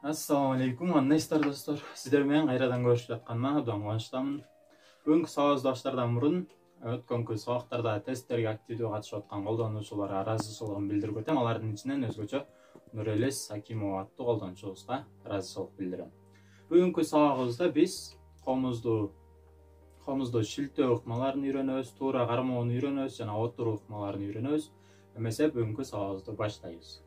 Assalamu alaikum, андайсыздар достор. Сіздер менен кайрадан көрүшүп жатканыма абдан кубанычтамын. Бүгүнкү сабакташтардан мурун өткөнкү сабактарда тесттерге активдүү катышып аткан колдонуучуларга ыраазычылыгын билдирип өтөм. Алардын ичинен өзгөчө Нурелес Акимова аттуу колдонуучубузга ыраазычылык билдирем. Бүгүнкү сабагыбызда биз комузду шилтөө ыкмаларын үйрөнөбүз, туура кармоону үйрөнөбүз жана отуруу ыкмаларын үйрөнөбүз. Эмесе бүгүнкү сабагыбызды баштайбыз.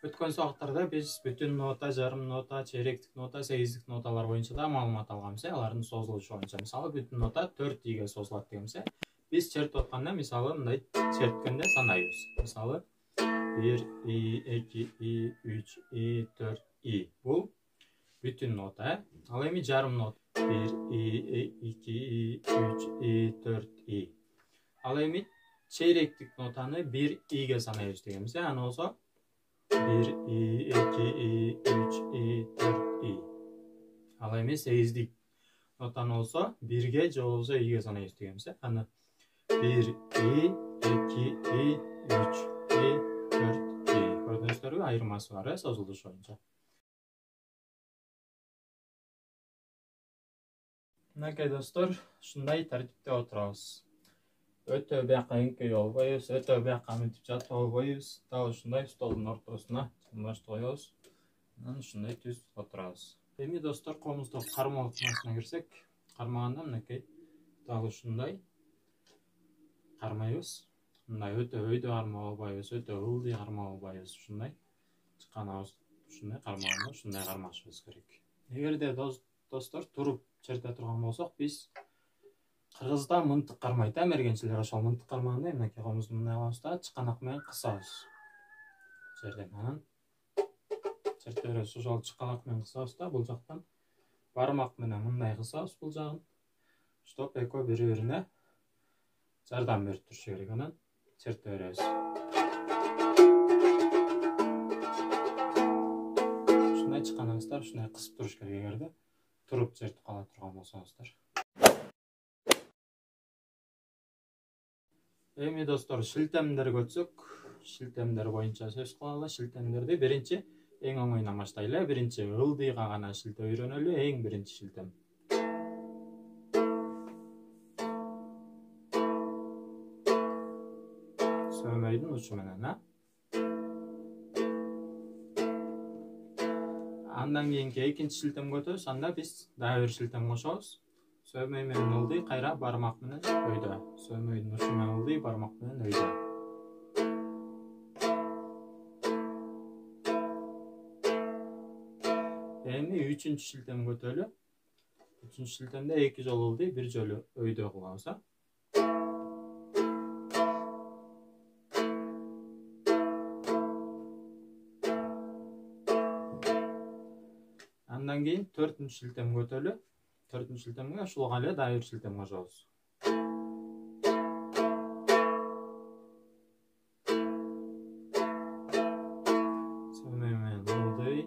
Өткөн сабактарда биз бүтүн нота, жарым нота, чейректик нота, сегиздик ноталар боюнча да маалымат алганбыз. Алардын созулушу боюнча мисалы бүтүн нота 4 иге созулат дегенсе, биз чертип атканда мисалы мындай черткенде санайбыз. Мисалы 1 и, 2 и, 3 и, 4 и. Бул бүтүн нота. Ал эми жарым нота 1 и, 2 и, 3 и, 4 и. Ал эми чейректик нотаны 1 иге санайбыз дегенбиз. Аны болсо 1 и, 2 и, 3 и, 4 и. Ал эми сегиздик нотаны болсо 1ге же болбосо иге санайбыз дегенбиз. Аны 1 и, 2 и, 3 и, 4 и. Көрдүңүздөрбү, айырмасы бар созулуш боюнча. Мынакей достор, ушундай тартипте отурабыз. Өтө бияка эңкейип албайбыз, өтө бияка мынтип жатып албайбыз. Дал ушундай столдун ортосуна жамбашты коебуз. Анан ушундай түз отурабыз. Эми достор, комузду кармоо ыкмасына кирсек, кармаганда мынакей дал ушундай кармайбыз. Мындай өтө өйдө кармап албайбыз, өтө ылдый кармап албайбыз. Ушундай чыканабыз, ушундай кармаганда ушундай кармашыбыз керек. Эгерде достор туруп черте турган болсок, биз кыргызда мынтык кармайт, мергенчилер ошол мынтык кармаганда мынакей комузду мындай кылабыз да, чыканак менен кысабыз. Жерден анан черте беребиз, ошол чыканак менен кысабыз да, бул жактан бармак менен мындай кысабыз бул жагын. Чтоб экөө бири-бирине жардам берип турушу керек. Анан черте беребиз. Ушундай чыканаңыздар, ушундай кысып туруш керек эгерде туруп чертип кала турган болсоңуздар. Эми достор, шилтемдерге өтсөк, шилтемдер боюнча сөз кылалы. Шилтемдерди биринчи эң оңойунан баштайлы. Биринчи ылдыйга гана шилтөө үйрөнөлү, эң биринчи шилтем. Сөмөйдүн учу менен, Андан кийинки экинчи шилтемге өтөбүз. Анда биз дагы бир шилтем кошобуз. Сөмөй менен ылдый, кайра бармак менен өйдө. Сөмөйдүн учу менен ылдый, бармак менен өйдө. Эми үчүнчү шилтемге өтөлү. Үчүнчү шилтемде 2 жолу ылдый, 1 жолу өйдө кылабыз. Андан кийин 4-үнчү шилтемге өтөлү. 4-үнчү шилтемге ушулга эле дагы бир шилтем кошобуз. Сөмөй менен ылдый,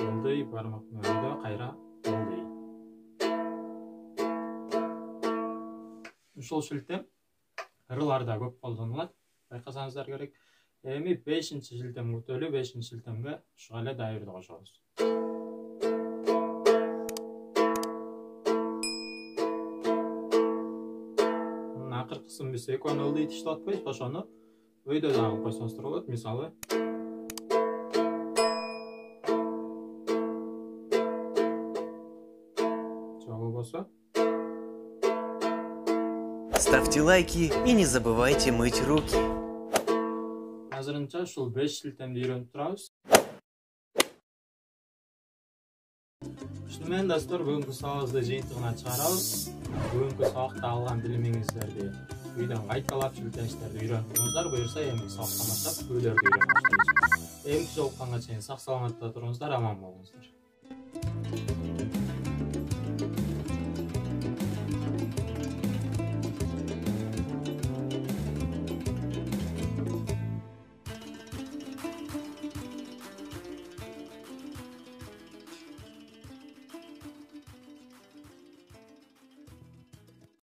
ылдый, бармак менен өйдө, кайра ылдый. Ушул шилтем ырыларда көп колдонулат, байкасаңыздар керек. Эми 5-чи шилтемге өтөлү. 5-чи шилтемге ушуга эле дагы бирди кошобуз. Акыркысын биз экөөнү ылдый иштеп атпайбыз, ошону өйдө дагы койсоңуздар болот. Мисалы же болбосо. Ставьте лайки и не забывайте мыть руки. Азырынча ушул 5 шилтемди үйрөнүп турабыз. Ушуну менен достор, бүгүнкү сабагыбызды жыйынтыгына чыгарабыз. Бүгүнкү сабакта алган билимиңиздерди үйдөн кайталап, шилтеништерди үйрөнүп туруңуздар. Буюрса эмки сабактан баштап күйлөрдү үйрөнүп баштайбыз. Эмки жолукканга чейин сак саламатта туруңуздар, аман болуңуздар.